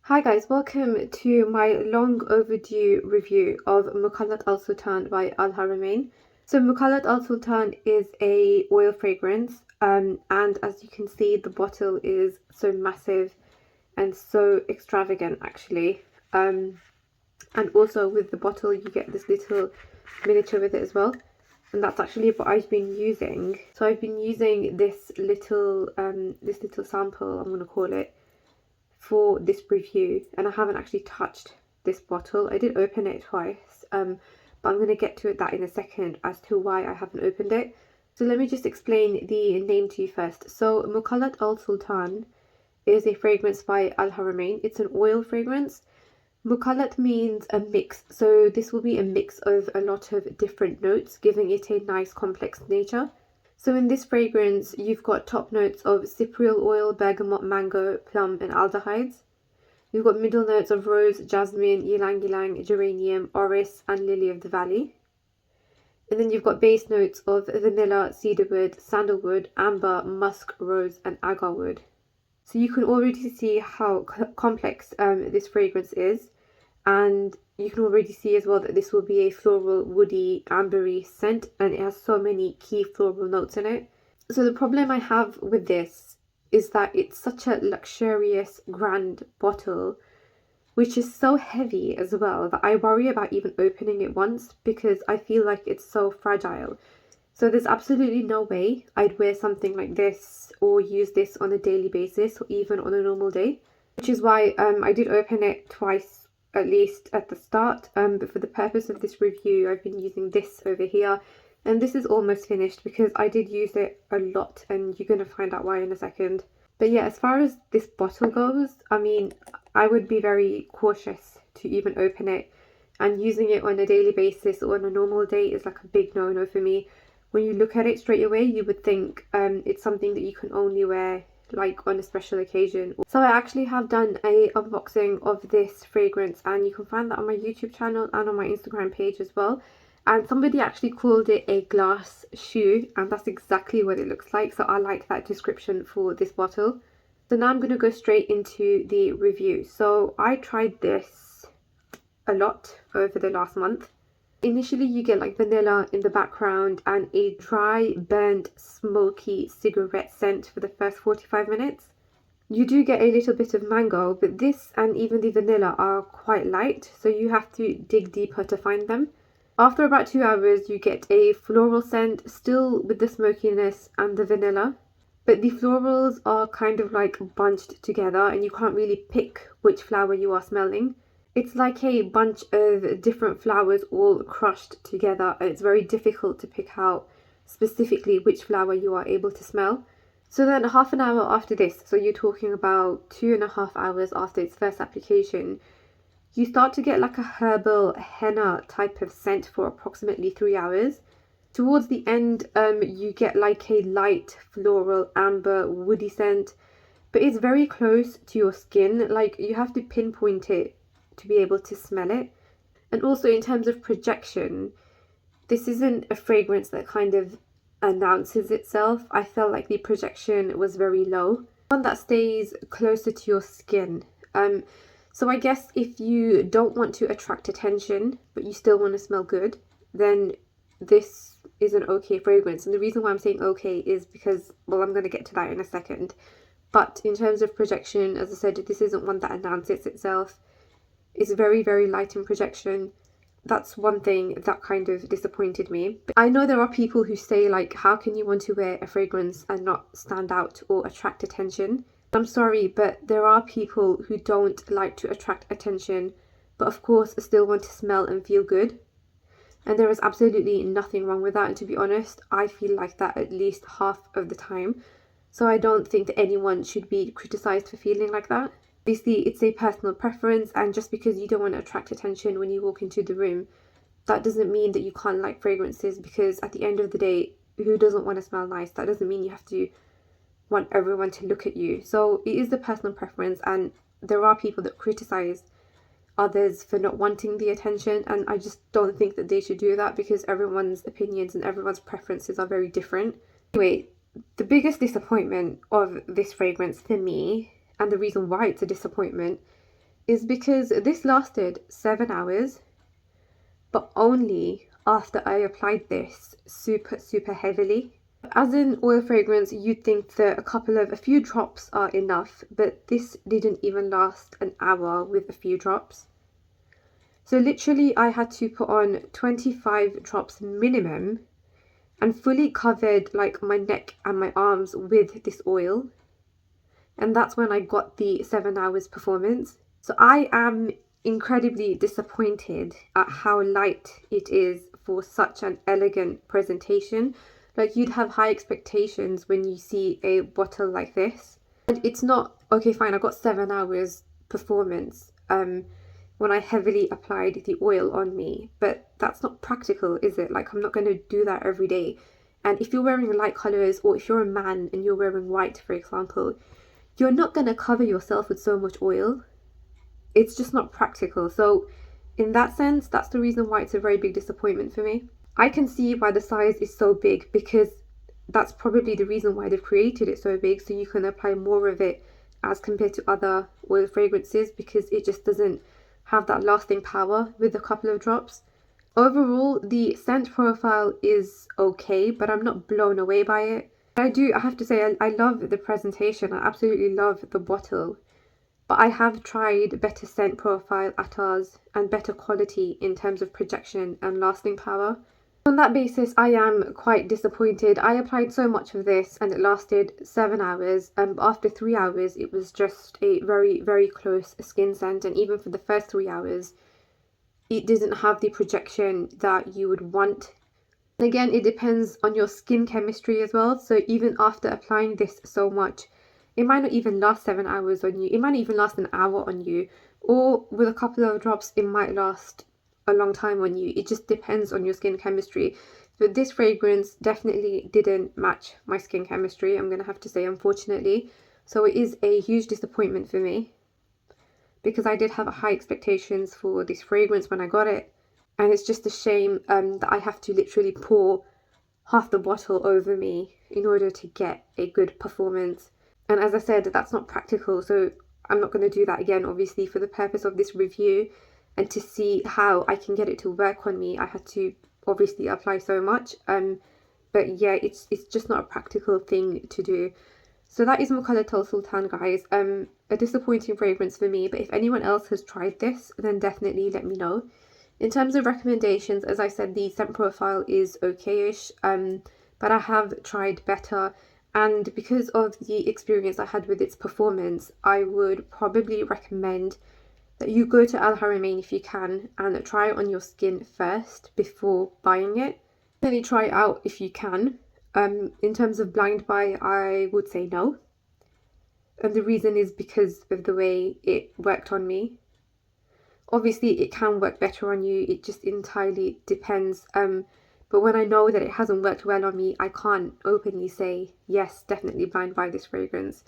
Hi guys, welcome to my long overdue review of Mukhallat Al Sultan by Al Haramain. So Mukhallat Al Sultan is a oil fragrance, and as you can see, the bottle is so massive and so extravagant actually. And also with the bottle you get this little miniature with it as well. And that's actually what I've been using. So I've been using this little sample, I'm gonna call it, for this review, and I haven't actually touched this bottle. I did open it twice, but I'm going to get to that in a second as to why I haven't opened it. So let me just explain the name to you first. So Mukhallat Al Sultan is a fragrance by Al Haramain. It's an oil fragrance. Mukhallat means a mix, so this will be a mix of a lot of different notes, giving it a nice complex nature. So in this fragrance, you've got top notes of cypriol oil, bergamot, mango, plum, and aldehydes. You've got middle notes of rose, jasmine, ylang ylang, geranium, orris, and lily of the valley. And then you've got base notes of vanilla, cedarwood, sandalwood, amber, musk, rose, and agarwood. So you can already see how complex this fragrance is. And you can already see as well that this will be a floral, woody, ambery scent, and it has so many key floral notes in it. So the problem I have with this is that it's such a luxurious, grand bottle, which is so heavy as well, that I worry about even opening it once because I feel like it's so fragile. So there's absolutely no way I'd wear something like this or use this on a daily basis or even on a normal day, which is why I did open it twice at least at the start, but for the purpose of this review I've been using this over here, and this is almost finished because I did use it a lot, and you're going to find out why in a second. But yeah, as far as this bottle goes, I mean, I would be very cautious to even open it, and using it on a daily basis or on a normal day is like a big no-no for me. When you look at it straight away, you would think it's something that you can only wear like on a special occasion. So I actually have done a unboxing of this fragrance, and you can find that on my YouTube channel and on my Instagram page as well. And somebody actually called it a glass shoe, and that's exactly what it looks like. So I like that description for this bottle. So now I'm going to go straight into the review. So I tried this a lot over the last month. Initially you get like vanilla in the background and a dry, burnt, smoky cigarette scent for the first 45 minutes. You do get a little bit of mango, but this and even the vanilla are quite light, so you have to dig deeper to find them. After about 2 hours you get a floral scent, still with the smokiness and the vanilla, but the florals are kind of like bunched together and you can't really pick which flower you are smelling. It's like a bunch of different flowers all crushed together, and it's very difficult to pick out specifically which flower you are able to smell. So then half an hour after this, so you're talking about 2.5 hours after its first application, you start to get like a herbal henna type of scent for approximately 3 hours. Towards the end, you get like a light floral amber woody scent, but it's very close to your skin, like you have to pinpoint it to be able to smell it. And also in terms of projection, this isn't a fragrance that kind of announces itself. I felt like the projection was very low, one that stays closer to your skin. So I guess if you don't want to attract attention but you still want to smell good, then this is an okay fragrance. And the reason why I'm saying okay is because, well, I'm going to get to that in a second. But in terms of projection, as I said, this isn't one that announces itself. It's very, very light in projection. That's one thing that kind of disappointed me. But I know there are people who say, like, how can you want to wear a fragrance and not stand out or attract attention? I'm sorry, but there are people who don't like to attract attention, but of course still want to smell and feel good. And there is absolutely nothing wrong with that. And to be honest, I feel like that at least half of the time. So I don't think that anyone should be criticized for feeling like that. Obviously, it's a personal preference, and just because you don't want to attract attention when you walk into the room, that doesn't mean that you can't like fragrances, because at the end of the day, who doesn't want to smell nice? That doesn't mean you have to want everyone to look at you. So it is the personal preference, and there are people that criticize others for not wanting the attention, and I just don't think that they should do that because everyone's opinions and everyone's preferences are very different. Anyway, the biggest disappointment of this fragrance for me, and the reason why it's a disappointment, is because this lasted 7 hours, but only after I applied this super heavily. As an oil fragrance, you'd think that a few drops are enough, but this didn't even last an hour with a few drops. So literally I had to put on 25 drops minimum and fully covered like my neck and my arms with this oil. And that's when I got the 7 hours performance. So I am incredibly disappointed at how light it is for such an elegant presentation. Like, you'd have high expectations when you see a bottle like this. And it's not, okay fine, I got 7 hours performance when I heavily applied the oil on me, but that's not practical, is it? Like, I'm not going to do that every day. And if you're wearing light colours, or if you're a man and you're wearing white, for example, you're not going to cover yourself with so much oil. It's just not practical. So in that sense, that's the reason why it's a very big disappointment for me. I can see why the size is so big, because that's probably the reason why they've created it so big, so you can apply more of it as compared to other oil fragrances, because it just doesn't have that lasting power with a couple of drops. Overall, the scent profile is okay, but I'm not blown away by it. I have to say, I love the presentation. I absolutely love the bottle. But I have tried better scent profile atars and better quality in terms of projection and lasting power. On that basis, I am quite disappointed. I applied so much of this and it lasted 7 hours, and after 3 hours it was just a very close skin scent, and even for the first 3 hours it didn't have the projection that you would want. And again, it depends on your skin chemistry as well. So even after applying this so much, it might not even last 7 hours on you. It might not even last an hour on you, or with a couple of drops it might last a long time on you. It just depends on your skin chemistry. But this fragrance definitely didn't match my skin chemistry, I'm gonna have to say, unfortunately. So it is a huge disappointment for me, because I did have high expectations for this fragrance when I got it. And it's just a shame that I have to literally pour half the bottle over me in order to get a good performance. And as I said, that's not practical, so I'm not going to do that again, obviously, for the purpose of this review. And to see how I can get it to work on me, I had to obviously apply so much. But yeah, it's just not a practical thing to do. So that is Mukhallat Sultan, guys. A disappointing fragrance for me, but if anyone else has tried this, then definitely let me know. In terms of recommendations, as I said, the scent profile is okay-ish, but I have tried better. And because of the experience I had with its performance, I would probably recommend that you go to Haramain if you can and try it on your skin first before buying it. Really try it out if you can. In terms of blind buy, I would say no. And the reason is because of the way it worked on me. Obviously, it can work better on you. It just entirely depends. But when I know that it hasn't worked well on me, I can't openly say, yes, definitely blind buy this fragrance.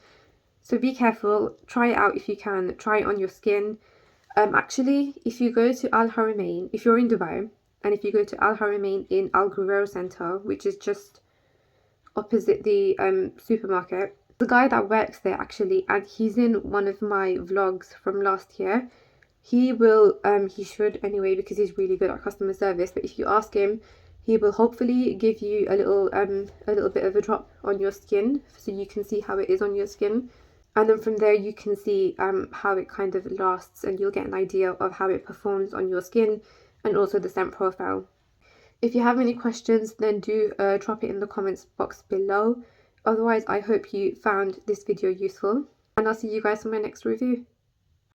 So be careful. Try it out if you can. Try it on your skin. Actually, if you go to Al Haramain, if you're in Dubai, and if you go to Al Haramain in Al Ghurair Centre, which is just opposite the supermarket, the guy that works there actually, and he's in one of my vlogs from last year. He will, he should anyway, because he's really good at customer service. But if you ask him, he will hopefully give you a little bit of a drop on your skin, so you can see how it is on your skin. And then from there you can see how it kind of lasts, and you'll get an idea of how it performs on your skin, and also the scent profile. If you have any questions, then do drop it in the comments box below. Otherwise, I hope you found this video useful, and I'll see you guys in my next review.